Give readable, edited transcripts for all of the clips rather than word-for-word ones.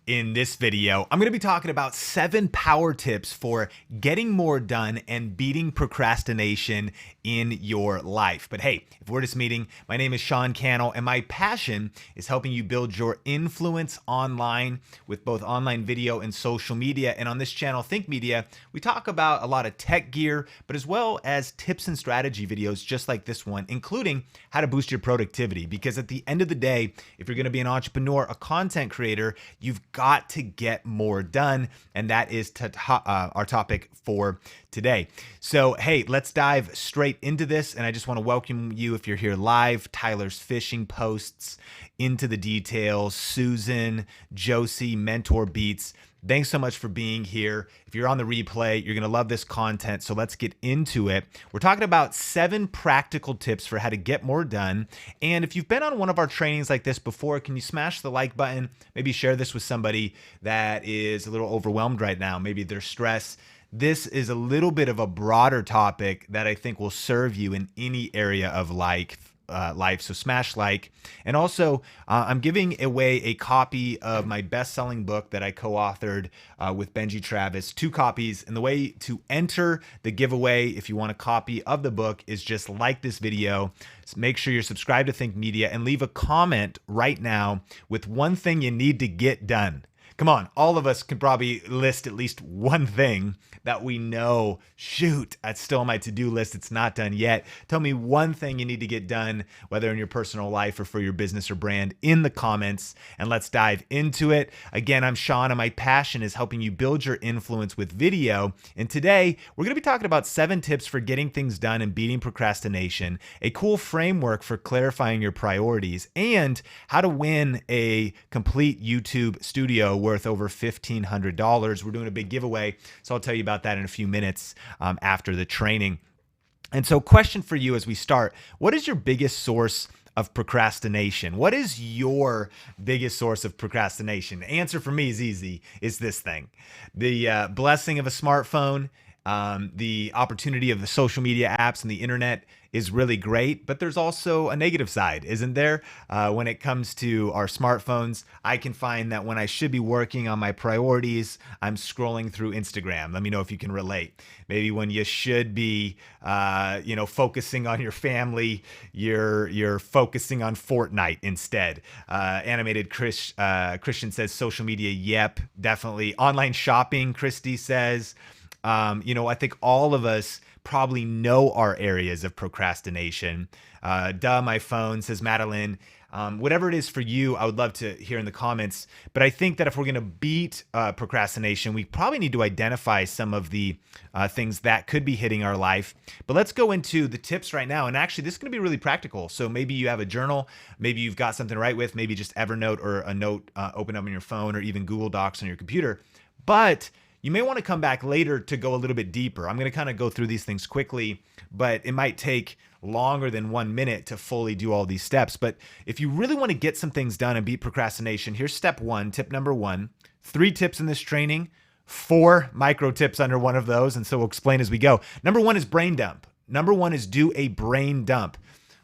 In this video, I'm going to be talking about 7 power tips for getting more done and beating procrastination in your life. But hey, if we're just meeting, my name is Sean Cannell, and my passion is helping you build your influence online with both online video and social media. And on this channel, Think Media, we talk about a lot of tech gear, but as well as tips and strategy videos just like this one, including how to boost your productivity. Because at the end of the day, if you're going to be an entrepreneur, a content creator, you've got to get more done. And that is our topic for today. So, hey, let's dive straight into this. And I just want to welcome you if you're here live. Tyler's Fishing posts into the details. Susan, Josie, Mentor Beats. Thanks so much for being here. If you're on the replay, you're going to love this content. So let's get into it. We're talking about 7 practical tips for how to get more done. And if you've been on one of our trainings like this before, can you smash the like button? Maybe share this with somebody that is a little overwhelmed right now. Maybe they're stressed. This is a little bit of a broader topic that I think will serve you in any area of life. So smash like. And also, I'm giving away a copy of my best-selling book that I co-authored with Benji Travis, 2 copies. And the way to enter the giveaway, if you want a copy of the book, is just like this video. So make sure you're subscribed to Think Media and leave a comment right now with one thing you need to get done. Come on, all of us can probably list at least one thing that we know, shoot, that's still on my to-do list. It's not done yet. Tell me one thing you need to get done, whether in your personal life or for your business or brand, in the comments, and let's dive into it. Again, I'm Sean, and my passion is helping you build your influence with video. And today, we're going to be talking about 7 tips for getting things done and beating procrastination, a cool framework for clarifying your priorities, and how to win a complete YouTube studio worth over $1,500. We're doing a big giveaway, so I'll tell you about that in a few minutes after the training. And so, question for you as we start: what is your biggest source of procrastination? What is your biggest source of procrastination? The answer for me is easy: is this thing. The blessing of a smartphone, the opportunity of the social media apps and the internet is really great, but there's also a negative side, isn't there? When it comes to our smartphones, I can find that when I should be working on my priorities, I'm scrolling through Instagram. Let me know if you can relate. Maybe when you should be, focusing on your family, you're focusing on Fortnite instead. Animated Christian says social media. Yep, definitely. Online shopping, Christy says. I think all of us probably know our areas of procrastination. My phone, says Madeline. Whatever it is for you, I would love to hear in the comments. But I think that if we're going to beat procrastination, we probably need to identify some of the things that could be hitting our life. But let's go into the tips right now. And actually, this is going to be really practical. So maybe you have a journal, maybe you've got something to write with, maybe just Evernote or a note open up on your phone, or even Google Docs on your computer. But you may want to come back later to go a little bit deeper. I'm going to kind of go through these things quickly, but it might take longer than 1 minute to fully do all these steps. But if you really want to get some things done and beat procrastination, here's step 1, tip number 1. 3 tips in this training, 4 micro tips under one of those. And so we'll explain as we go. Number 1 is brain dump. Number 1 is do a brain dump.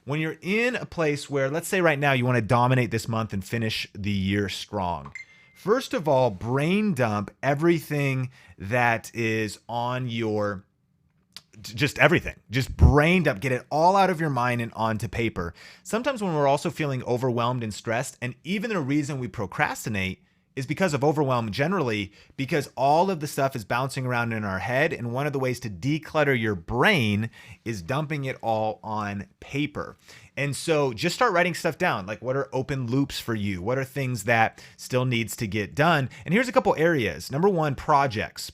When you're in a place where, let's say right now, you want to dominate this month and finish the year strong. First of all, brain dump everything that is on your, just everything. Just brain dump, get it all out of your mind and onto paper. Sometimes when we're also feeling overwhelmed and stressed, and even the reason we procrastinate is because of overwhelm generally, because all of the stuff is bouncing around in our head. And one of the ways to declutter your brain is dumping it all on paper. And so just start writing stuff down. Like, what are open loops for you? What are things that still needs to get done? And here's a couple areas. Number 1, projects.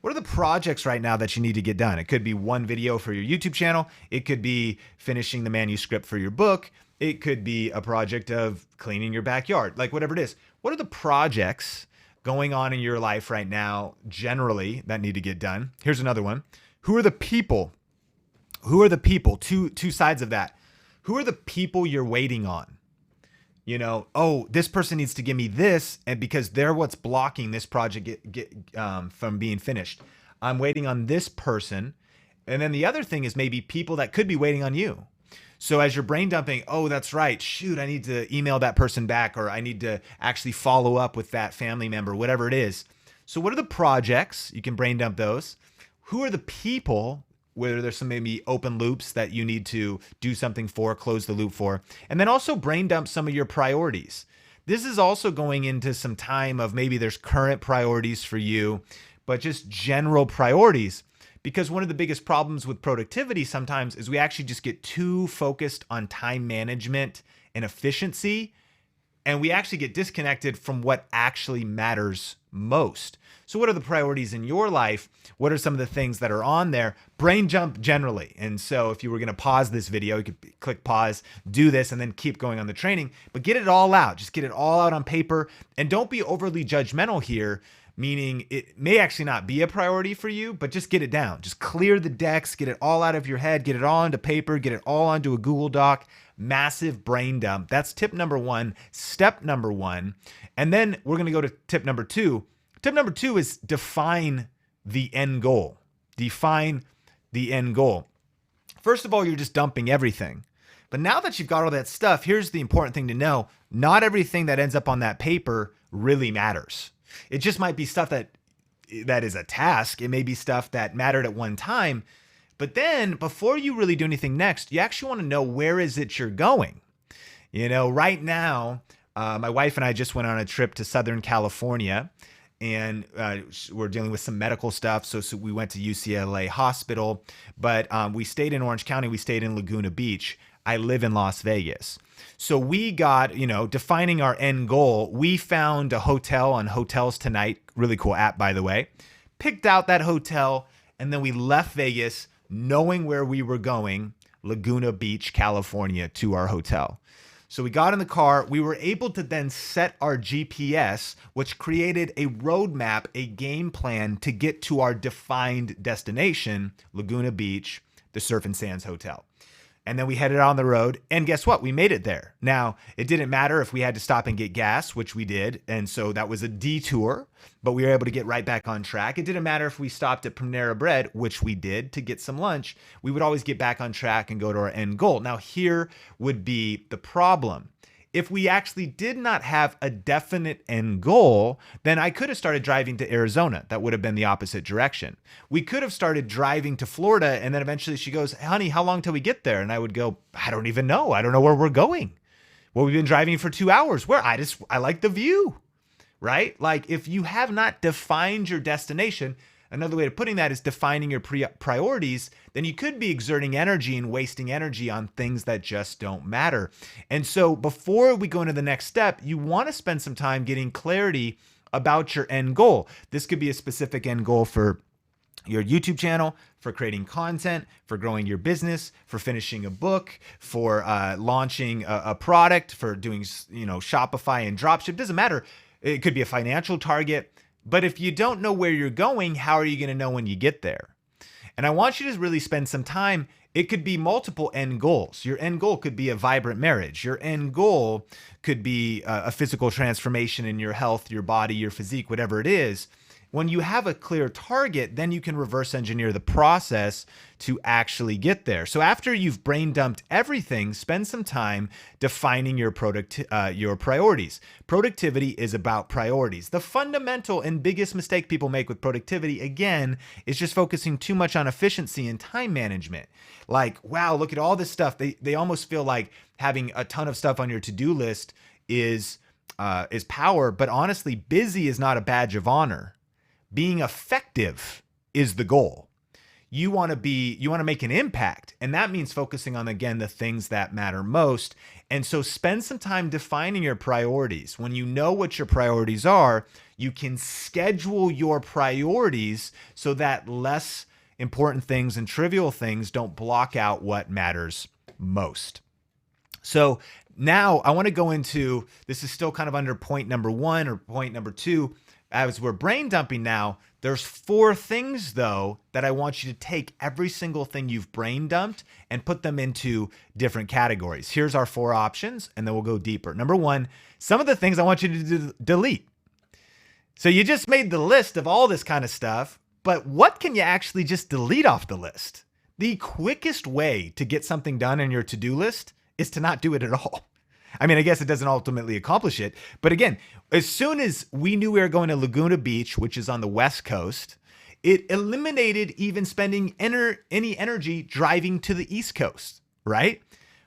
What are the projects right now that you need to get done? It could be one video for your YouTube channel. It could be finishing the manuscript for your book. It could be a project of cleaning your backyard, like whatever it is. What are the projects going on in your life right now, generally, that need to get done? Here's another one. Who are the people? Two sides of that. Who are the people you're waiting on? This person needs to give me this, and because they're what's blocking this project from being finished. I'm waiting on this person. And then the other thing is maybe people that could be waiting on you. So as you're brain dumping, oh, that's right. Shoot, I need to email that person back, or I need to actually follow up with that family member, whatever it is. So what are the projects? You can brain dump those. Who are the people where there's some maybe open loops that you need to do something for, close the loop for? And then also brain dump some of your priorities. This is also going into some time of maybe there's current priorities for you, but just general priorities. Because one of the biggest problems with productivity sometimes is we actually just get too focused on time management and efficiency, and we actually get disconnected from what actually matters most. So what are the priorities in your life? What are some of the things that are on there? Brain jump generally. And so if you were going to pause this video, you could click pause, do this, and then keep going on the training, but get it all out. Just get it all out on paper, and don't be overly judgmental here, meaning it may actually not be a priority for you, but just get it down. Just clear the decks, get it all out of your head, get it all onto paper, get it all onto a Google Doc. Massive brain dump. That's tip number one, step number one. And then we're going to go to tip number two. Tip number two is define the end goal. Define the end goal. First of all, you're just dumping everything. But now that you've got all that stuff, here's the important thing to know. Not everything that ends up on that paper really matters. It just might be stuff that is a task. It may be stuff that mattered at one time. But then before you really do anything next, you actually want to know, where is it you're going? You know, right now, my wife and I just went on a trip to Southern California, and we're dealing with some medical stuff. So we went to UCLA Hospital, but we stayed in Orange County. We stayed in Laguna Beach. I live in Las Vegas. So we got, defining our end goal. We found a hotel on Hotels Tonight, really cool app, by the way, picked out that hotel, and then we left Vegas knowing where we were going, Laguna Beach, California, to our hotel. So we got in the car. We were able to then set our GPS, which created a roadmap, a game plan to get to our defined destination, Laguna Beach, the Surf and Sands Hotel. And then we headed on the road, and guess what? We made it there. Now, it didn't matter if we had to stop and get gas, which we did. And so that was a detour, but we were able to get right back on track. It didn't matter if we stopped at Panera Bread, which we did, to get some lunch. We would always get back on track and go to our end goal. Now, here would be the problem. If we actually did not have a definite end goal, then I could have started driving to Arizona. That would have been the opposite direction. We could have started driving to Florida, and then eventually she goes, honey, how long till we get there? And I would go, I don't even know. I don't know where we're going. Well, we've been driving for 2 hours. Where? I like the view, right? Like, if you have not defined your destination, another way of putting that is defining your priorities, then you could be exerting energy and wasting energy on things that just don't matter. And so before we go into the next step, you want to spend some time getting clarity about your end goal. This could be a specific end goal for your YouTube channel, for creating content, for growing your business, for finishing a book, for launching a product, for doing, Shopify and dropship. Doesn't matter. It could be a financial target. But if you don't know where you're going, how are you going to know when you get there? And I want you to really spend some time. It could be multiple end goals. Your end goal could be a vibrant marriage. Your end goal could be a physical transformation in your health, your body, your physique, whatever it is. When you have a clear target, then you can reverse engineer the process to actually get there. So after you've brain dumped everything, spend some time defining your priorities. Productivity is about priorities. The fundamental and biggest mistake people make with productivity, again, is just focusing too much on efficiency and time management. Like, wow, look at all this stuff. They almost feel like having a ton of stuff on your to-do list is power, but honestly, busy is not a badge of honor. Being effective is the goal. You want to make an impact. And that means focusing on, again, the things that matter most. And so spend some time defining your priorities. When you know what your priorities are, you can schedule your priorities so that less important things and trivial things don't block out what matters most. So now I want to go into, this is still kind of under point number one or point number two. As we're brain dumping now, there's 4 things, though, that I want you to take every single thing you've brain dumped and put them into different categories. Here's our 4 options, and then we'll go deeper. Number 1, some of the things I want you to delete. So you just made the list of all this kind of stuff, but what can you actually just delete off the list? The quickest way to get something done on your to-do list is to not do it at all. I mean, I guess it doesn't ultimately accomplish it. But again, as soon as we knew we were going to Laguna Beach, which is on the West Coast, it eliminated even spending any energy driving to the East Coast, right?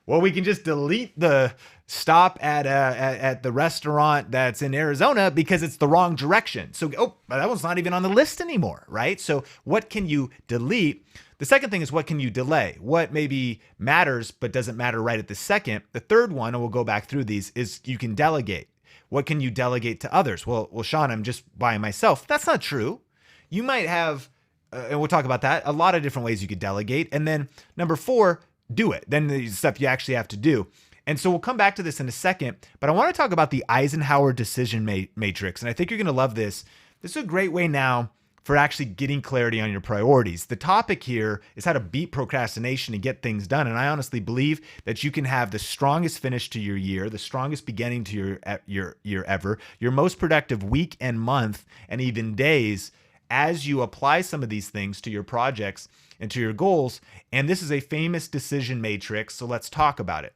Well, we can just delete the stop at the restaurant that's in Arizona because it's the wrong direction. So, that one's not even on the list anymore, right? So what can you delete? The second thing is, what can you delay? What maybe matters but doesn't matter right at the second. The third one, and we'll go back through these, is you can delegate. What can you delegate to others? Well, Sean, I'm just by myself. That's not true. You might have, and we'll talk about that, a lot of different ways you could delegate. And then number 4, do it. Then the stuff you actually have to do. And so we'll come back to this in a second, but I want to talk about the Eisenhower decision matrix. And I think you're going to love this. This is a great way now for actually getting clarity on your priorities. The topic here is how to beat procrastination and get things done. And I honestly believe that you can have the strongest finish to your year, the strongest beginning to your year ever, your most productive week and month, and even days as you apply some of these things to your projects and to your goals. And this is a famous decision matrix, so let's talk about it.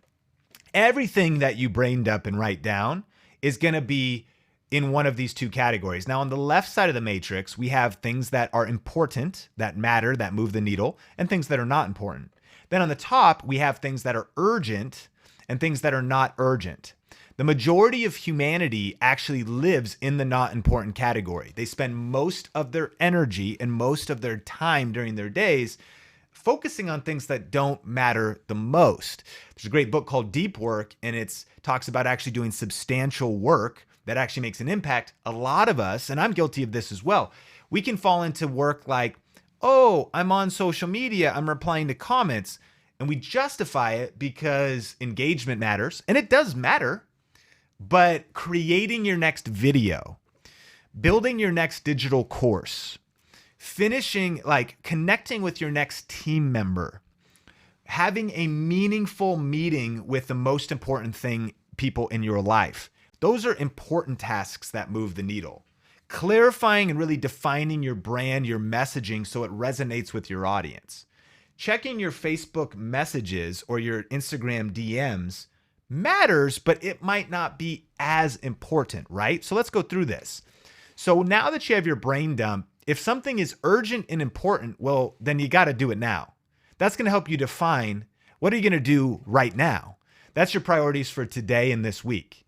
Everything that you brain dump and write down is going to be in one of these two categories. Now, on the left side of the matrix, we have things that are important, that matter, that move the needle, and things that are not important. Then on the top, we have things that are urgent and things that are not urgent. The majority of humanity actually lives in the not important category. They spend most of their energy and most of their time during their days focusing on things that don't matter the most. There's a great book called Deep Work, and it talks about actually doing substantial work that actually makes an impact. A lot of us, and I'm guilty of this as well, we can fall into work like, oh, I'm on social media, I'm replying to comments, and we justify it because engagement matters, and it does matter. But creating your next video, building your next digital course, connecting with your next team member, having a meaningful meeting with the most important people in your life. Those are important tasks that move the needle. Clarifying and really defining your brand, your messaging, so it resonates with your audience. Checking your Facebook messages or your Instagram DMs matters, but it might not be as important, right? So let's go through this. So now that you have your brain dump, if something is urgent and important, well, then you got to do it now. That's going to help you define what are you going to do right now. That's your priorities for today and this week.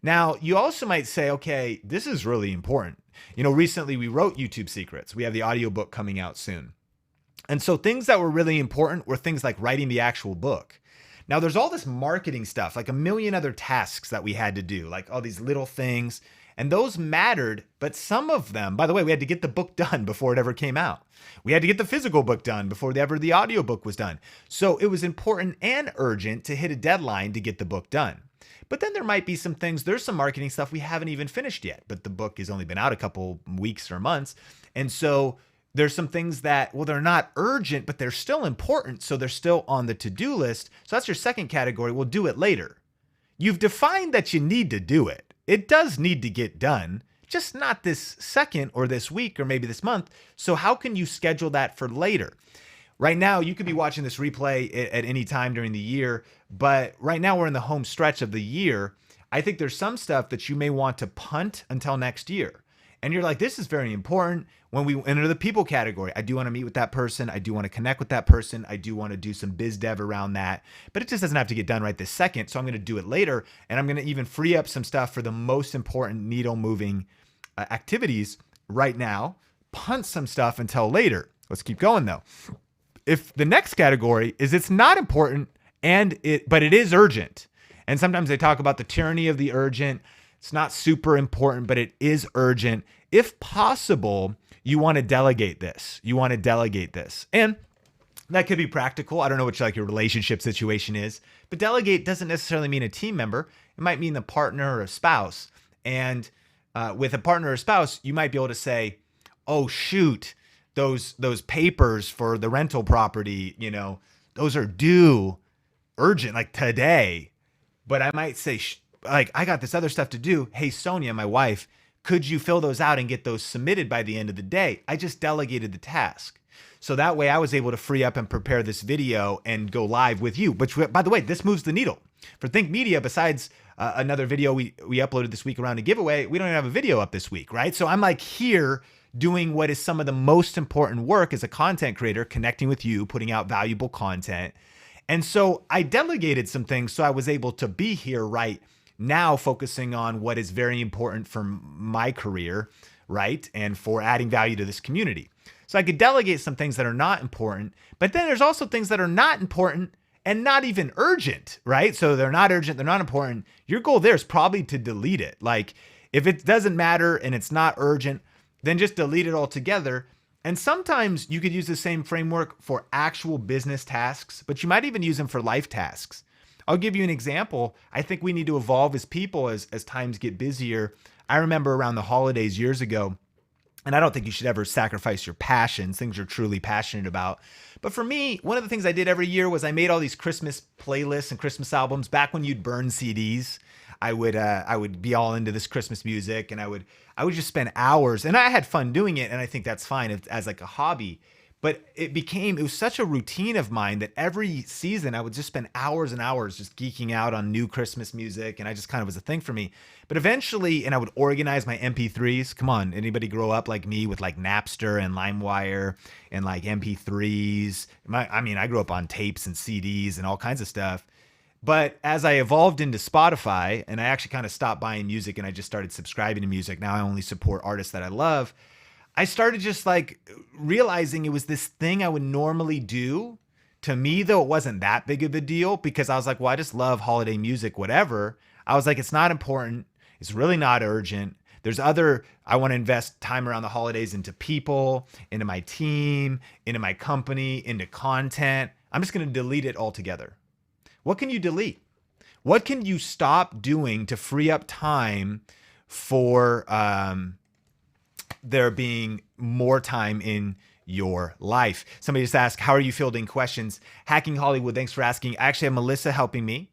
Now, you also might say, okay, this is really important. Recently we wrote YouTube Secrets. We have the audiobook coming out soon. And so things that were really important were things like writing the actual book. Now, there's all this marketing stuff, like a million other tasks that we had to do, like all these little things, and those mattered, but some of them, by the way, we had to get the book done before it ever came out. We had to get the physical book done before the audiobook was done. So it was important and urgent to hit a deadline to get the book done. But then there might be there's some marketing stuff we haven't even finished yet, but the book has only been out a couple weeks or months. And so there's some things that, well, they're not urgent, but they're still important. So they're still on the to-do list. So that's your second category. We'll do it later. You've defined that you need to do it. It does need to get done, just not this second or this week or maybe this month. So how can you schedule that for later? Right now, you could be watching this replay at any time during the year, but right now we're in the home stretch of the year. I think there's some stuff that you may want to punt until next year. And you're like, this is very important. When we enter the people category, I do want to meet with that person. I do want to connect with that person. I do want to do some biz dev around that, but it just doesn't have to get done right this second. So I'm going to do it later. And I'm going to even free up some stuff for the most important needle moving activities right now, punt some stuff until later. Let's keep going though. If the next category is it's not important but it is urgent. And sometimes they talk about the tyranny of the urgent. It's not super important, but it is urgent. If possible, you want to delegate this. And that could be practical. I don't know what your relationship situation is, but delegate doesn't necessarily mean a team member. It might mean the partner or a spouse. And with a partner or spouse, you might be able to say, oh, shoot, those papers for the rental property, those are due urgent, like today. But I might say, I got this other stuff to do. Hey, Sonia, my wife, could you fill those out and get those submitted by the end of the day? I just delegated the task. So that way I was able to free up and prepare this video and go live with you, which, by the way, this moves the needle. For Think Media, besides another video we uploaded this week around a giveaway, we don't even have a video up this week, right? So I'm like here doing what is some of the most important work as a content creator, connecting with you, putting out valuable content. And so I delegated some things so I was able to be here right now, focusing on what is very important for my career, right? And for adding value to this community. So I could delegate some things that are not important, but then there's also things that are not important and not even urgent, right? So they're not urgent, they're not important. Your goal there is probably to delete it. Like if it doesn't matter and it's not urgent, then just delete it altogether. And sometimes you could use the same framework for actual business tasks, but you might even use them for life tasks. I'll give you an example. I think we need to evolve as people as times get busier. I remember around the holidays years ago, and I don't think you should ever sacrifice your passions, things you're truly passionate about. But for me, one of the things I did every year was I made all these Christmas playlists and Christmas albums. Back when you'd burn CDs, I would be all into this Christmas music, and I would just spend hours, and I had fun doing it, and I think that's fine as like a hobby. But it was such a routine of mine that every season I would just spend hours and hours just geeking out on new Christmas music. And I just kind of was a thing for me. But eventually, and I would organize my MP3s. Come on, anybody grow up like me with like Napster and LimeWire and like MP3s? I grew up on tapes and CDs and all kinds of stuff. But as I evolved into Spotify and I actually kind of stopped buying music and I just started subscribing to music, now I only support artists that I love. I started just like realizing it was this thing I would normally do. To me, though, it wasn't that big of a deal because I was like, well, I just love holiday music, whatever. I was like, it's not important. It's really not urgent. I want to invest time around the holidays into people, into my team, into my company, into content. I'm just going to delete it altogether. What can you delete? What can you stop doing to free up time for, there being more time in your life? Somebody just asked, how are you fielding questions? Hacking Hollywood, thanks for asking. I actually have Melissa helping me.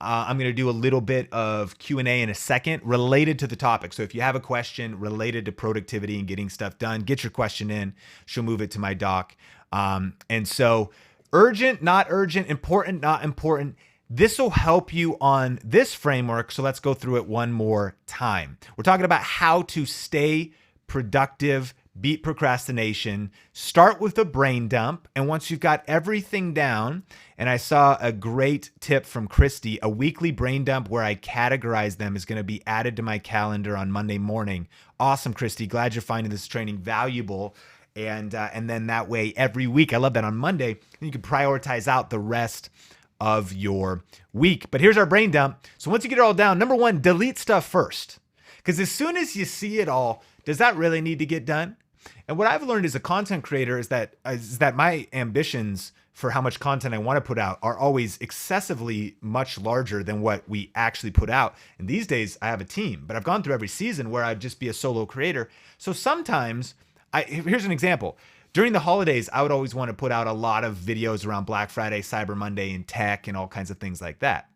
I'm going to do a little bit of Q&A in a second related to the topic. So if you have a question related to productivity and getting stuff done, get your question in. She'll move it to my doc. And so urgent, not urgent, important, not important. This will help you on this framework. So let's go through it one more time. We're talking about how to stay productive, beat procrastination, start with a brain dump. And once you've got everything down, and I saw a great tip from Christy, a weekly brain dump where I categorize them is going to be added to my calendar on Monday morning. Awesome, Christy. Glad you're finding this training valuable. And then that way every week, I love that on Monday, you can prioritize out the rest of your week. But here's our brain dump. So once you get it all down, number one, delete stuff first. Because as soon as you see it all, does that really need to get done? And what I've learned as a content creator is that my ambitions for how much content I want to put out are always excessively much larger than what we actually put out. And these days I have a team, but I've gone through every season where I'd just be a solo creator. So sometimes, here's an example. During the holidays, I would always want to put out a lot of videos around Black Friday, Cyber Monday, and tech and all kinds of things like that.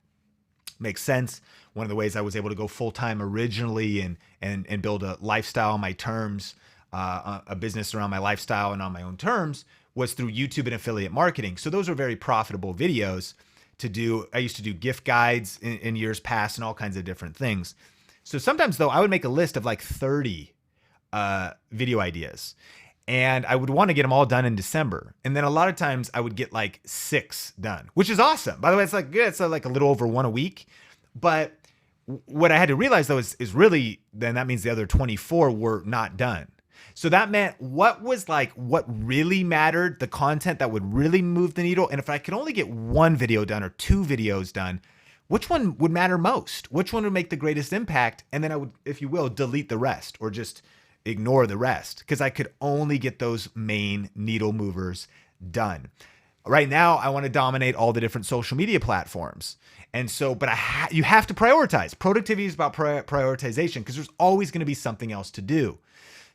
Makes sense. One of the ways I was able to go full-time originally and build a lifestyle on my terms, a business around my lifestyle and on my own terms was through YouTube and affiliate marketing. So those were very profitable videos to do. I used to do gift guides in years past and all kinds of different things. So sometimes though, I would make a list of like 30 video ideas. And I would want to get them all done in December. And then a lot of times I would get like 6 done, which is awesome. By the way, it's like good. It's like a little over 1 a week. But what I had to realize though is really, then that means the other 24 were not done. So that meant what really mattered, the content that would really move the needle. And if I could only get 1 video done or 2 videos done, which one would matter most? Which one would make the greatest impact? And then I would, if you will, delete the rest or just ignore the rest because I could only get those main needle movers done. Right now, I want to dominate all the different social media platforms. And so, but you have to prioritize. Productivity is about prioritization because there's always going to be something else to do.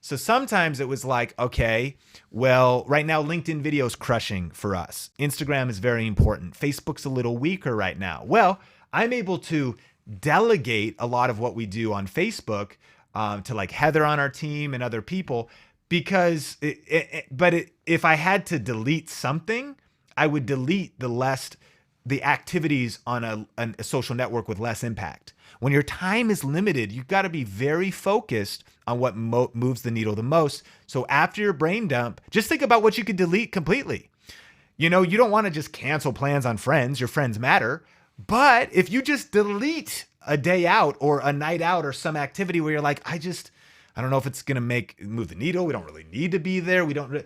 So sometimes it was like, okay, well, right now LinkedIn video is crushing for us. Instagram is very important. Facebook's a little weaker right now. Well, I'm able to delegate a lot of what we do on Facebook to like Heather on our team and other people. because if I had to delete something, I would delete the activities on a social network with less impact. When your time is limited, you've got to be very focused on what moves the needle the most. So after your brain dump, just think about what you could delete completely. You don't want to just cancel plans on friends. Your friends matter. But if you just delete a day out or a night out or some activity where you're like, I don't know if it's going to move the needle. We don't really need to be there. We don't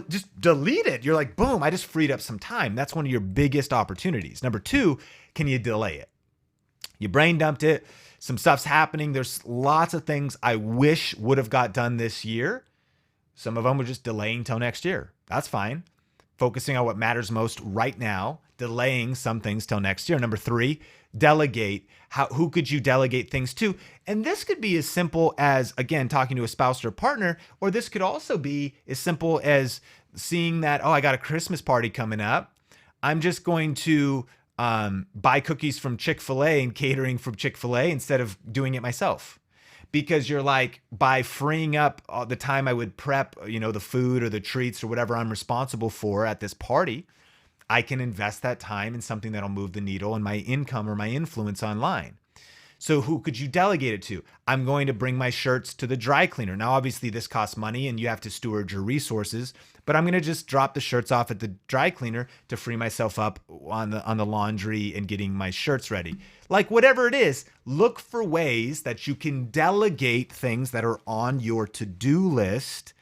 just delete it. You're like, boom, I just freed up some time. That's one of your biggest opportunities. Number two, can you delay it? You brain dumped it. Some stuff's happening. There's lots of things I wish would have got done this year. Some of them were just delaying till next year. That's fine. Focusing on what matters most right now, delaying some things till next year. Number three, delegate. Who could you delegate things to? And this could be as simple as, again, talking to a spouse or partner, or this could also be as simple as seeing that, oh, I got a Christmas party coming up. I'm just going to buy cookies from Chick-fil-A and catering from Chick-fil-A instead of doing it myself. Because you're like, by freeing up the time I would prep, the food or the treats or whatever I'm responsible for at this party, I can invest that time in something that'll move the needle in my income or my influence online. So who could you delegate it to? I'm going to bring my shirts to the dry cleaner. Now, obviously this costs money and you have to steward your resources, but I'm going to just drop the shirts off at the dry cleaner to free myself up on the laundry and getting my shirts ready. Like whatever it is, look for ways that you can delegate things that are on your to-do list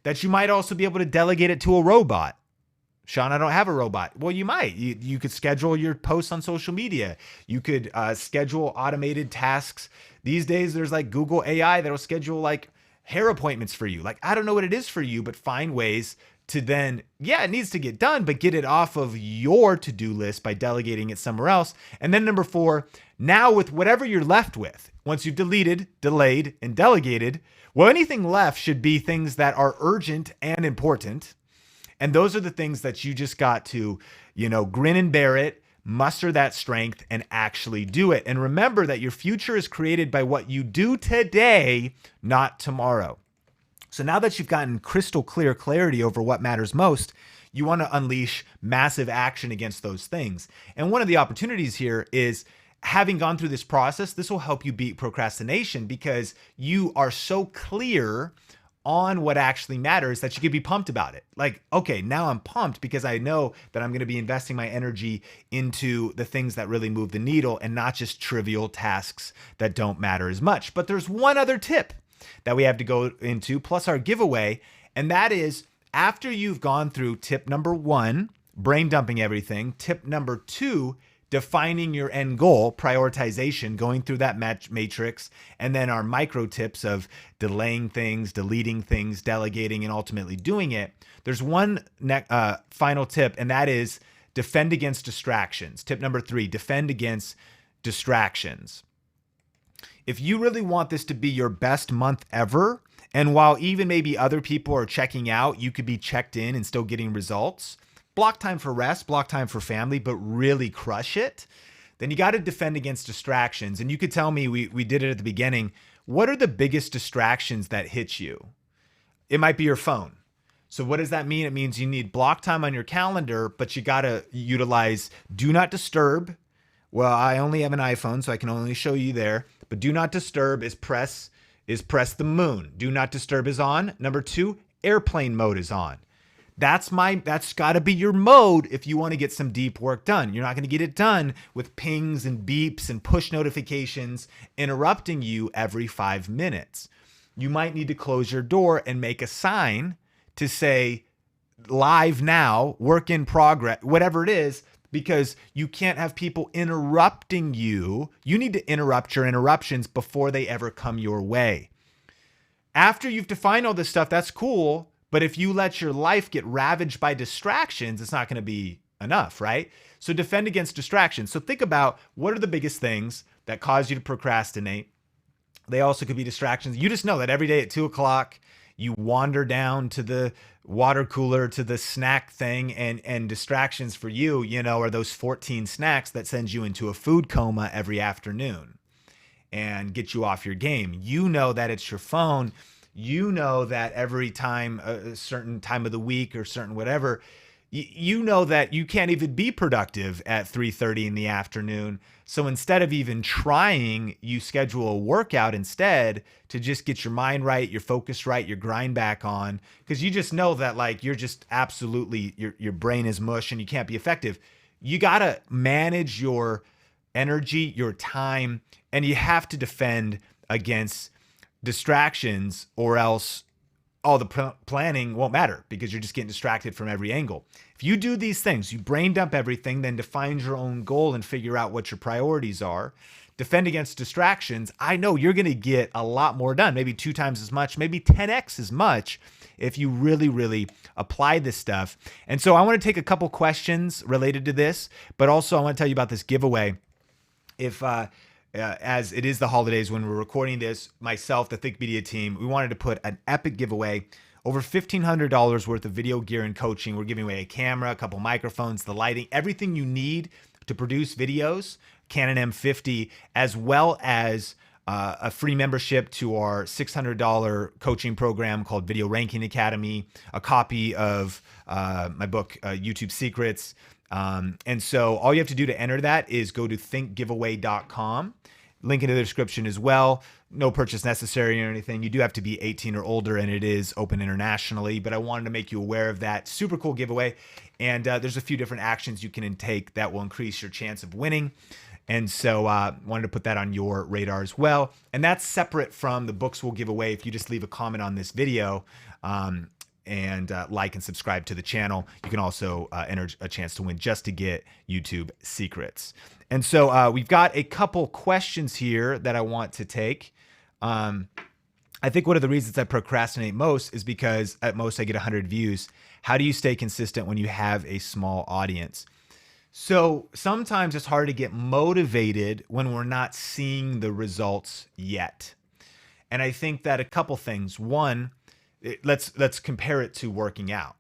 that you might also be able to delegate it to a robot. Sean, I don't have a robot. Well, you might. You could schedule your posts on social media. You could schedule automated tasks. These days, there's like Google AI that'll schedule like hair appointments for you. Like, I don't know what it is for you, but find ways to then, it needs to get done, but get it off of your to-do list by delegating it somewhere else. And then number four, now with whatever you're left with, once you've deleted, delayed, and delegated, well, anything left should be things that are urgent and important. And those are the things that you just got to, grin and bear it, muster that strength, and actually do it. And remember that your future is created by what you do today, not tomorrow. So now that you've gotten crystal clear clarity over what matters most, you want to unleash massive action against those things. And one of the opportunities here is, having gone through this process, this will help you beat procrastination because you are so clear on what actually matters that you could be pumped about it. Like, okay, now I'm pumped because I know that I'm going to be investing my energy into the things that really move the needle and not just trivial tasks that don't matter as much. But there's one other tip that we have to go into, plus our giveaway. And that is, after you've gone through tip number one, brain dumping everything, tip number two, defining your end goal, prioritization, going through that matrix, and then our micro tips of delaying things, deleting things, delegating, and ultimately doing it. There's one final tip, and that is defend against distractions. Tip number three, defend against distractions. If you really want this to be your best month ever, and while even maybe other people are checking out, you could be checked in and still getting results, block time for rest, block time for family, but really crush it, then you got to defend against distractions. And you could tell me, we did it at the beginning, what are the biggest distractions that hit you? It might be your phone. So what does that mean? It means you need block time on your calendar, but you got to utilize do not disturb. Well, I only have an iPhone, so I can only show you there, but do not disturb is press the moon. Do not disturb is on. Number two, airplane mode is on. That's got to be your mode if you want to get some deep work done. You're not going to get it done with pings and beeps and push notifications interrupting you every 5 minutes. You might need to close your door and make a sign to say live now, work in progress, whatever it is, because you can't have people interrupting you. You need to interrupt your interruptions before they ever come your way. After you've defined all this stuff, that's cool. But if you let your life get ravaged by distractions, it's not going to be enough, right? So defend against distractions. So think about what are the biggest things that cause you to procrastinate. They also could be distractions. You just know that every day at 2:00, you wander down to the water cooler, to the snack thing, and distractions for you, are those 14 snacks that send you into a food coma every afternoon and get you off your game. You know that it's your phone. You know that every time, a certain time of the week or certain whatever, you know that you can't even be productive at 3:30 in the afternoon. So instead of even trying, you schedule a workout instead to just get your mind right, your focus right, your grind back on, because you just know that like you're just absolutely your brain is mush and you can't be effective. You got to manage your energy, your time, and you have to defend against distractions, or else all the planning won't matter because you're just getting distracted from every angle. If you do these things, you brain dump everything, then define your own goal and figure out what your priorities are, defend against distractions, I know you're going to get a lot more done, maybe 2 times as much, maybe 10x as much if you really, really apply this stuff. And so I want to take a couple questions related to this, but also I want to tell you about this giveaway. If as it is the holidays when we're recording this, myself, the Think Media team, we wanted to put an epic giveaway, over $1,500 worth of video gear and coaching. We're giving away a camera, a couple microphones, the lighting, everything you need to produce videos, Canon M50, as well as a free membership to our $600 coaching program called Video Ranking Academy, a copy of my book, YouTube Secrets. And so all you have to do to enter that is go to thinkgiveaway.com. Link in the description as well. No purchase necessary or anything. You do have to be 18 or older, and it is open internationally, but I wanted to make you aware of that. Super cool giveaway. And there's a few different actions you can take that will increase your chance of winning. And so wanted to put that on your radar as well. And that's separate from the books we'll give away if you just leave a comment on this video. And like and subscribe to the channel. You can also enter a chance to win just to get YouTube secrets. And so we've got a couple questions here that I want to take. I think one of the reasons I procrastinate most is because at most I get 100 views. How do you stay consistent when you have a small audience? So sometimes it's hard to get motivated when we're not seeing the results yet. And I think that a couple things. One, let's compare it to working out.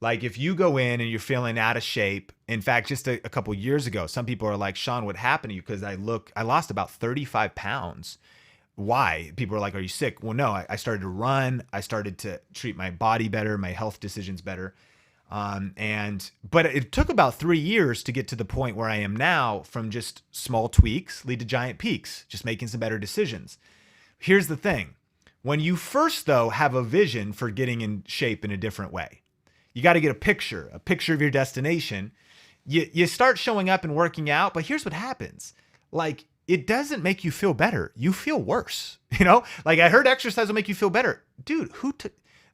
Like if you go in and you're feeling out of shape, in fact, just a couple years ago, some people are like, Sean, what happened to you? Because I lost about 35 pounds. Why? People are like, are you sick? Well, no, I started to run. I started to treat my body better, my health decisions better. But it took about 3 years to get to the point where I am now, from just small tweaks lead to giant peaks, just making some better decisions. Here's the thing. When you first, though, have a vision for getting in shape in a different way, you got to get a picture of your destination. You start showing up and working out, but here's what happens. Like, it doesn't make you feel better. You feel worse. Like I heard exercise will make you feel better. Dude,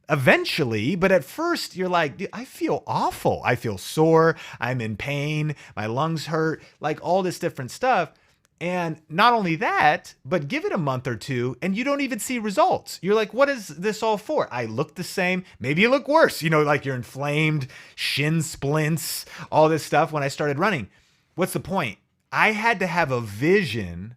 eventually, but at first you're like, dude, I feel awful. I feel sore. I'm in pain. My lungs hurt, like all this different stuff. And not only that, but give it a month or two and you don't even see results. You're like, what is this all for? I look the same. Maybe you look worse, like you're inflamed, shin splints, all this stuff when I started running. What's the point? I had to have a vision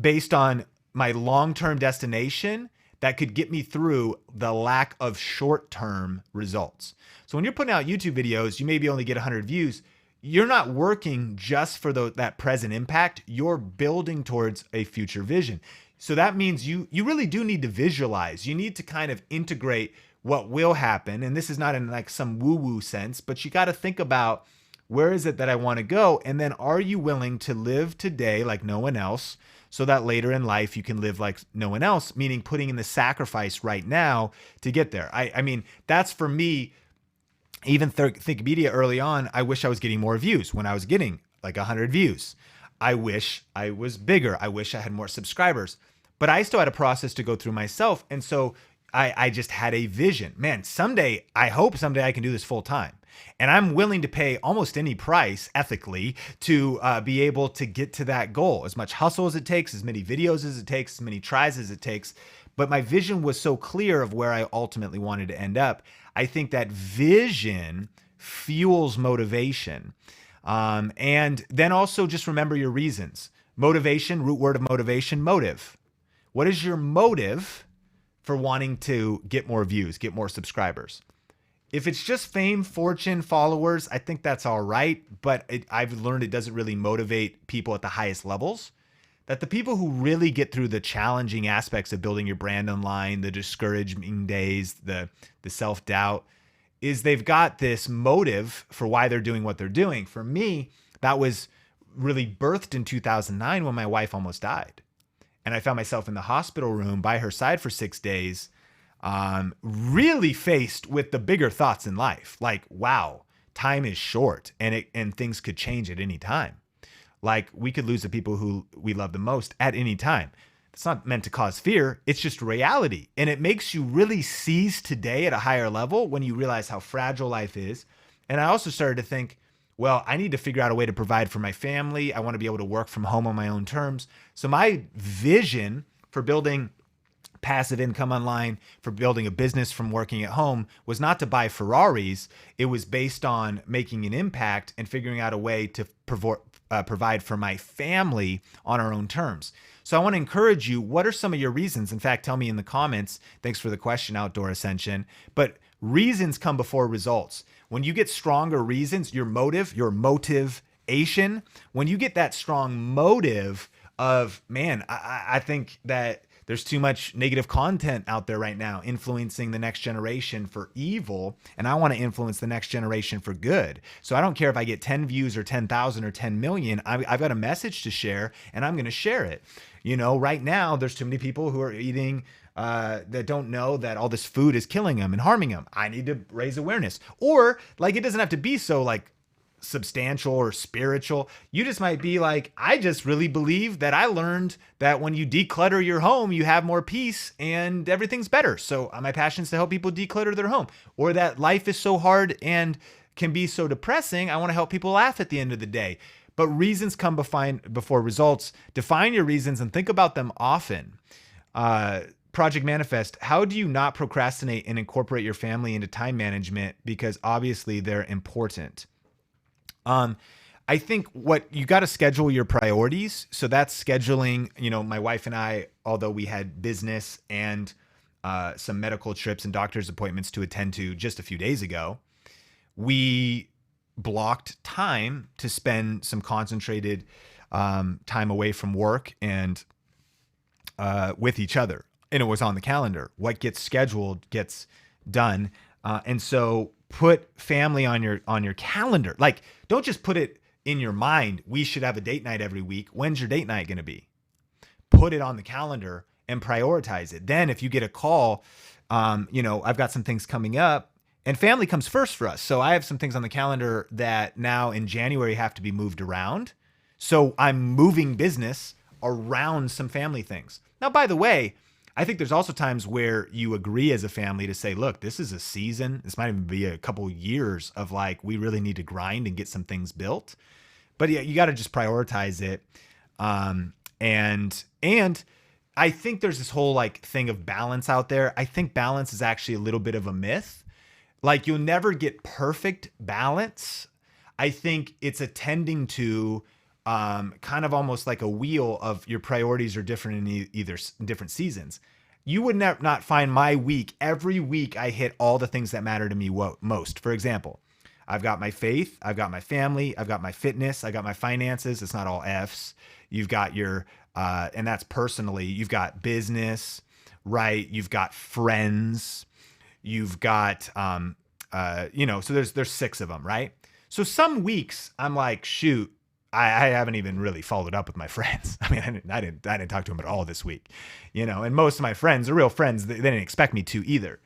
based on my long-term destination that could get me through the lack of short-term results. So when you're putting out YouTube videos, you maybe only get 100 views. You're not working just for that present impact. You're building towards a future vision. So that means you really do need to visualize. You need to kind of integrate what will happen. And this is not in like some woo-woo sense, but you got to think about, where is it that I want to go? And then are you willing to live today like no one else, so that later in life you can live like no one else, meaning putting in the sacrifice right now to get there. I mean, that's for me. Even Think Media early on, I wish I was getting more views when I was getting like 100 views. I wish I was bigger. I wish I had more subscribers, but I still had a process to go through myself. And so I just had a vision, man, I hope someday I can do this full time. And I'm willing to pay almost any price ethically to be able to get to that goal. As much hustle as it takes, as many videos as it takes, as many tries as it takes. But my vision was so clear of where I ultimately wanted to end up. I think that vision fuels motivation. And then also just remember your reasons. Motivation, root word of motivation, motive. What is your motive for wanting to get more views, get more subscribers? If it's just fame, fortune, followers, I think that's all right. But I've learned it doesn't really motivate people at the highest levels. that the people who really get through the challenging aspects of building your brand online, the discouraging days, the self-doubt, is they've got this motive for why they're doing what they're doing. For me, that was really birthed in 2009 when my wife almost died. And I found myself in the hospital room by her side for 6 days, really faced with the bigger thoughts in life. Like, wow, time is short and things could change at any time. Like, we could lose the people who we love the most at any time. It's not meant to cause fear. It's just reality. And it makes you really seize today at a higher level when you realize how fragile life is. And I also started to think, well, I need to figure out a way to provide for my family. I want to be able to work from home on my own terms. So my vision for building passive income online, for building a business from working at home, was not to buy Ferraris. It was based on making an impact and figuring out a way to provide for my family on our own terms. So I want to encourage you, what are some of your reasons? In fact, tell me in the comments. Thanks for the question, Outdoor Ascension. But reasons come before results. When you get stronger reasons, your motivation, when you get that strong motive of, man, I think that there's too much negative content out there right now influencing the next generation for evil, and I want to influence the next generation for good. So I don't care if I get 10 views or 10,000 or 10 million. I've got a message to share, and I'm going to share it. Right now, there's too many people who are eating that don't know that all this food is killing them and harming them. I need to raise awareness. Or, like, it doesn't have to be so, like, substantial or spiritual. You just might be like, I just really believe that I learned that when you declutter your home, you have more peace and everything's better. So my passion is to help people declutter their home. Or that life is so hard and can be so depressing, I want to help people laugh at the end of the day. But reasons come before results. Define your reasons and think about them often. Project Manifest, how do you not procrastinate and incorporate your family into time management? Because obviously they're important. I think what you got to schedule your priorities. So that's scheduling, my wife and I, although we had business and some medical trips and doctor's appointments to attend to just a few days ago, we blocked time to spend some concentrated time away from work and with each other. And it was on the calendar. What gets scheduled gets done. And so put family on your calendar. Like, don't just put it in your mind. We should have a date night every week. When's your date night going to be? Put it on the calendar and prioritize it. Then if you get a call, I've got some things coming up, and family comes first for us. So I have some things on the calendar that now in January have to be moved around. So I'm moving business around some family things. Now, by the way, I think there's also times where you agree as a family to say, look, this is a season. This might even be a couple years of like, we really need to grind and get some things built. But yeah, you got to just prioritize it. And I think there's this whole like thing of balance out there. I think balance is actually a little bit of a myth. Like, you'll never get perfect balance. I think it's attending to kind of almost like a wheel of your priorities are different in either different seasons. You would not find my week. Every week I hit all the things that matter to me most. For example, I've got my faith, I've got my family, I've got my fitness, I got my finances. It's not all F's. You've got your, and that's personally, you've got business, right? You've got friends, you've got, so there's 6 of them, right? So some weeks I'm like, shoot, I haven't even really followed up with my friends. I mean, I didn't talk to them at all this week, and most of my friends are real friends. They didn't expect me to either.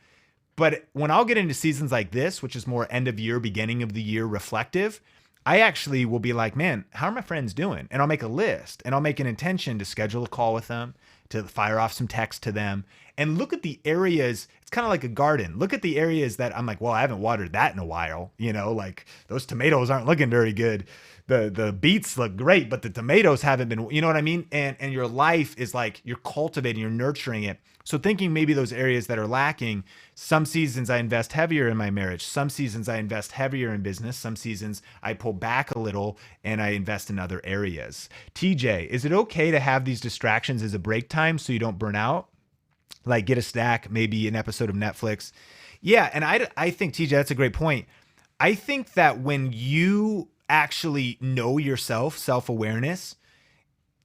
But when I'll get into seasons like this, which is more end of year, beginning of the year reflective, I actually will be like, man, how are my friends doing? And I'll make a list and I'll make an intention to schedule a call with them, to fire off some text to them, and look at the areas. It's kind of like a garden. Look at the areas that I'm like, well, I haven't watered that in a while. Like those tomatoes aren't looking very good. The beets look great, but the tomatoes haven't been, you know what I mean? And your life is like, you're cultivating, you're nurturing it. So thinking maybe those areas that are lacking, some seasons I invest heavier in my marriage. Some seasons I invest heavier in business. Some seasons I pull back a little and I invest in other areas. TJ, is it okay to have these distractions as a break time so you don't burn out? Like get a snack, maybe an episode of Netflix. Yeah. And I think, TJ, that's a great point. I think that when you actually know yourself, self-awareness,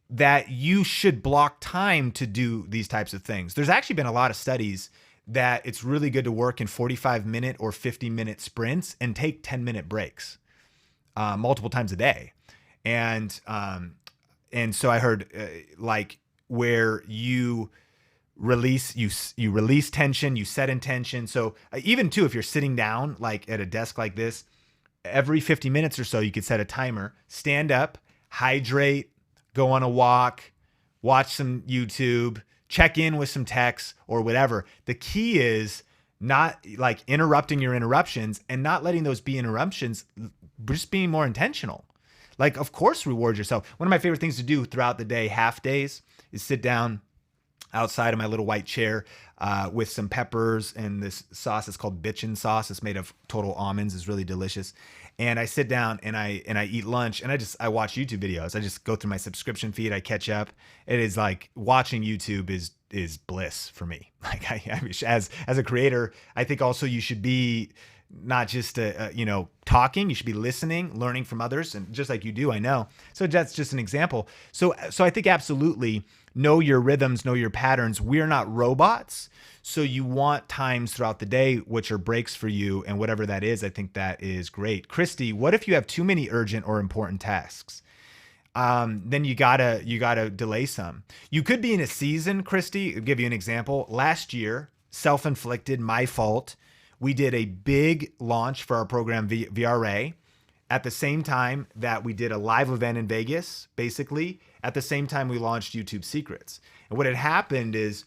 that you should block time to do these types of things. There's actually been a lot of studies that it's really good to work in 45-minute or 50-minute sprints and take 10-minute breaks multiple times a day. And so I heard like where you release tension, you set intention. So even too, if you're sitting down like at a desk like this, every 50 minutes or so, you could set a timer, stand up, hydrate, go on a walk, watch some YouTube, check in with some texts or whatever. The key is not like interrupting your interruptions and not letting those be interruptions, just being more intentional. Like, of course, reward yourself. One of my favorite things to do throughout the day, half days, is sit down outside of my little white chair with some peppers and this sauce. It's called bitchin sauce. It's made of total almonds. It's really delicious. And I sit down and I eat lunch and I watch YouTube videos. I just go through my subscription feed. I catch up. It is like watching YouTube is bliss for me. Like as a creator, I think also you should be not just talking. You should be listening, learning from others, and just like you do, I know. So that's just an example. So I think absolutely know your rhythms, know your patterns. We're not robots. So you want times throughout the day, which are breaks for you, and whatever that is, I think that is great. Christy, what if you have too many urgent or important tasks? Then you gotta delay some. You could be in a season, Christy. I'll give you an example. Last year, self-inflicted, my fault. We did a big launch for our program VRA at the same time that we did a live event in Vegas, basically at the same time we launched YouTube Secrets. And what had happened is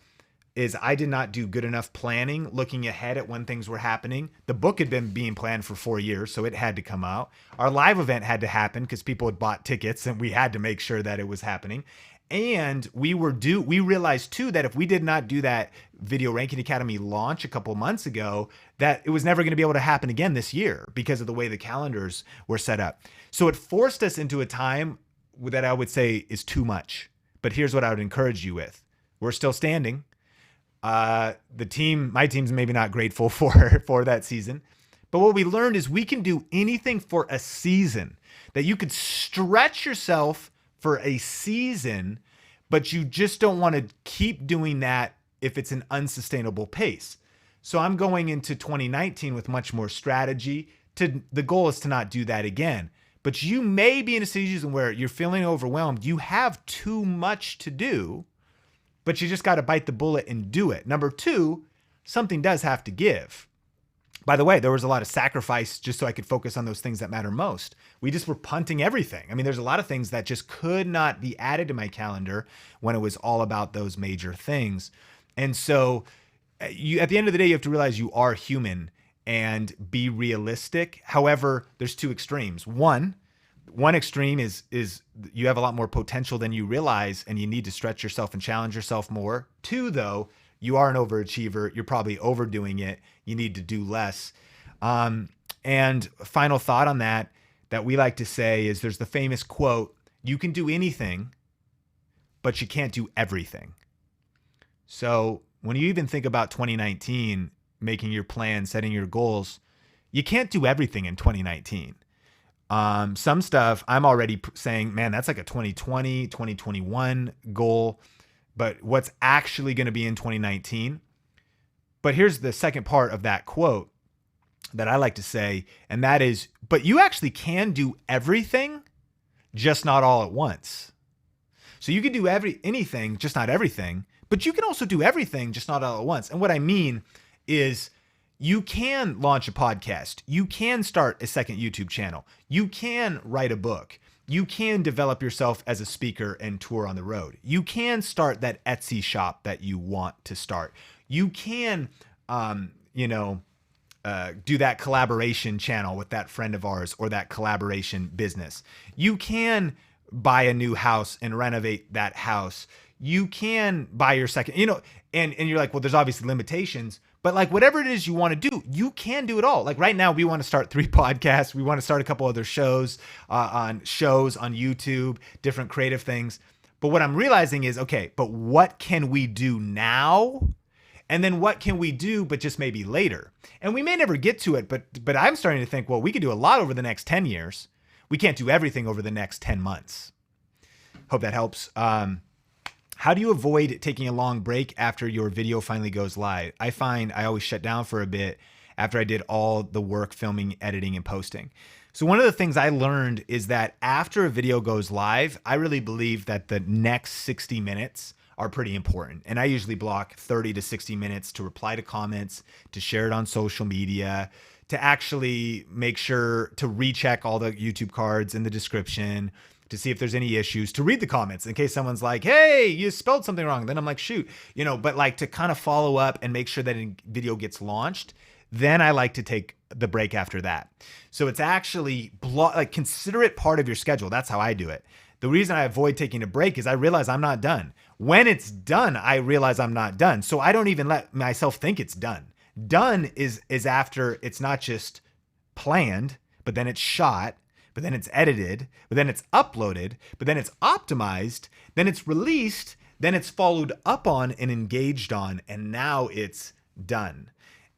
I did not do good enough planning, looking ahead at when things were happening. The book had been being planned for 4 years, so it had to come out. Our live event had to happen because people had bought tickets and we had to make sure that it was happening. And we realized too that if we did not do that Video Ranking Academy launch a couple months ago, that it was never going to be able to happen again this year because of the way the calendars were set up. So it forced us into a time that I would say is too much. But here's what I would encourage you with. We're still standing. My team's maybe not grateful for that season. But what we learned is we can do anything for a season, that you could stretch yourself for a season, but you just don't want to keep doing that if it's an unsustainable pace. So I'm going into 2019 with much more strategy. The goal is to not do that again. But you may be in a season where you're feeling overwhelmed. You have too much to do, but you just got to bite the bullet and do it. Number two, something does have to give. By the way, there was a lot of sacrifice just so I could focus on those things that matter most. We just were punting everything. I mean, there's a lot of things that just could not be added to my calendar when it was all about those major things. And so at the end of the day, you have to realize you are human and be realistic. However, there's two extremes. One extreme is you have a lot more potential than you realize and you need to stretch yourself and challenge yourself more. Two, though, you are an overachiever. You're probably overdoing it. You need to do less. And final thought on that we like to say is there's the famous quote, you can do anything, but you can't do everything. So when you even think about 2019, making your plan, setting your goals, you can't do everything in 2019. Some stuff I'm already saying, man, that's like a 2020, 2021 goal, but what's actually going to be in 2019. But here's the second part of that quote that I like to say, and that is, but you actually can do everything, just not all at once. So you can do anything, just not everything, but you can also do everything, just not all at once. And what I mean is you can launch a podcast. You can start a second YouTube channel. You can write a book. You can develop yourself as a speaker and tour on the road. You can start that Etsy shop that you want to start. You can, do that collaboration channel with that friend of ours or that collaboration business. You can buy a new house and renovate that house. You can buy your second, and you're like, well, there's obviously limitations, but like whatever it is you want to do, you can do it all. Like right now, we want to start 3 podcasts. We want to start a couple other shows on YouTube, different creative things. But what I'm realizing is, okay, but what can we do now? And then what can we do, but just maybe later? And we may never get to it, but I'm starting to think, well, we could do a lot over the next 10 years. We can't do everything over the next 10 months. Hope that helps. How do you avoid taking a long break after your video finally goes live? I find I always shut down for a bit after I did all the work filming, editing, and posting. So one of the things I learned is that after a video goes live, I really believe that the next 60 minutes are pretty important. And I usually block 30 to 60 minutes to reply to comments, to share it on social media, to actually make sure to recheck all the YouTube cards in the description, to see if there's any issues, to read the comments in case someone's like, hey, you spelled something wrong. Then I'm like, shoot, but like to kind of follow up and make sure that a video gets launched. Then I like to take the break after that. So it's actually consider it part of your schedule. That's how I do it. The reason I avoid taking a break is I realize I'm not done. When it's done, I realize I'm not done. So I don't even let myself think it's done. Done is after it's not just planned, but then it's shot, but then it's edited, but then it's uploaded, but then it's optimized, then it's released, then it's followed up on and engaged on, and now it's done.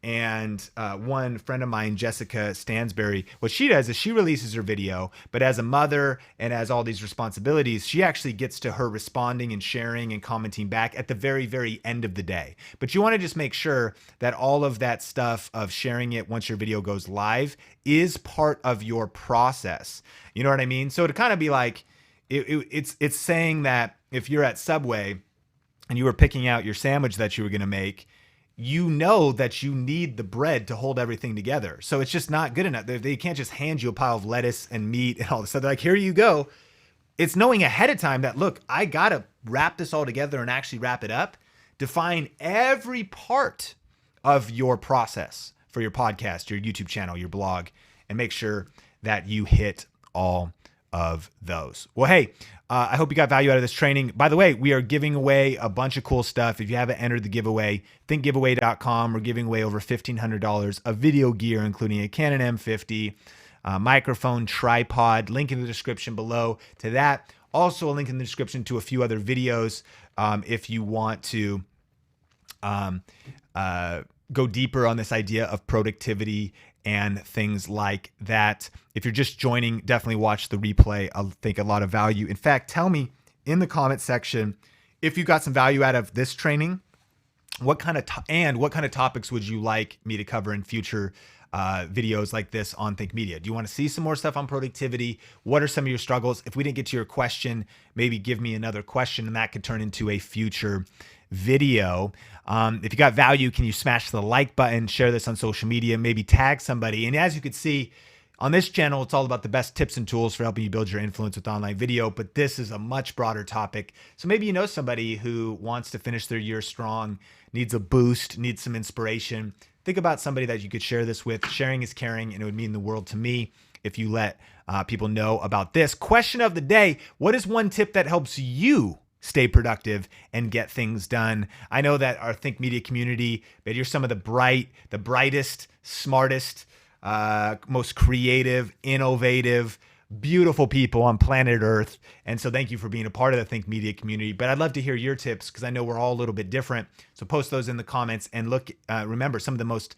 And one friend of mine, Jessica Stansberry, what she does is she releases her video, but as a mother and as all these responsibilities, she actually gets to her responding and sharing and commenting back at the very, very end of the day. But you want to just make sure that all of that stuff of sharing it once your video goes live is part of your process. You know what I mean? So to kind of be like, it's saying that if you're at Subway and you were picking out your sandwich that you were going to make, you know that you need the bread to hold everything together. So it's just not good enough. They can't just hand you a pile of lettuce and meat and all this stuff. They're like, here you go. It's knowing ahead of time that, look, I got to wrap this all together and actually wrap it up. Define every part of your process for your podcast, your YouTube channel, your blog, and make sure that you hit all of those. Well, hey, I hope you got value out of this training. By the way, we are giving away a bunch of cool stuff. If you haven't entered the giveaway, thinkgiveaway.com. We're giving away over $1,500 of video gear, including a Canon M50, microphone, tripod, link in the description below to that. Also a link in the description to a few other videos if you want to go deeper on this idea of productivity and things like that. If you're just joining, definitely watch the replay. I'll think a lot of value. In fact, tell me in the comment section if you got some value out of this training. What kind of topics would you like me to cover in future videos like this on Think Media? Do you want to see some more stuff on productivity? What are some of your struggles? If we didn't get to your question, maybe give me another question and that could turn into a future video. If you got value, can you smash the like button, share this on social media, maybe tag somebody? And as you can see on this channel, it's all about the best tips and tools for helping you build your influence with online video, but this is a much broader topic. So maybe you know somebody who wants to finish their year strong, needs a boost, needs some inspiration. Think about somebody that you could share this with. Sharing is caring, and it would mean the world to me if you let people know about this. Question of the day: what is one tip that helps you stay productive and get things done? I know that our Think Media community, that you're some of the brightest, smartest, most creative, innovative, beautiful people on planet Earth. And so thank you for being a part of the Think Media community. But I'd love to hear your tips because I know we're all a little bit different. So post those in the comments and look, remember, some of the most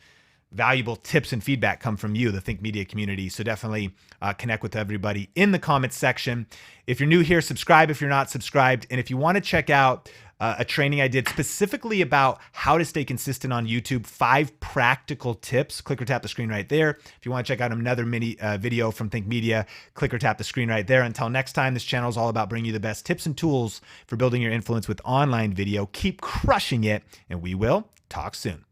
valuable tips and feedback come from you, the Think Media community. So definitely connect with everybody in the comments section. If you're new here, subscribe if you're not subscribed. And if you want to check out a training I did specifically about how to stay consistent on YouTube, 5 practical tips, click or tap the screen right there. If you want to check out another mini video from Think Media, click or tap the screen right there. Until next time, this channel is all about bringing you the best tips and tools for building your influence with online video. Keep crushing it, and we will talk soon.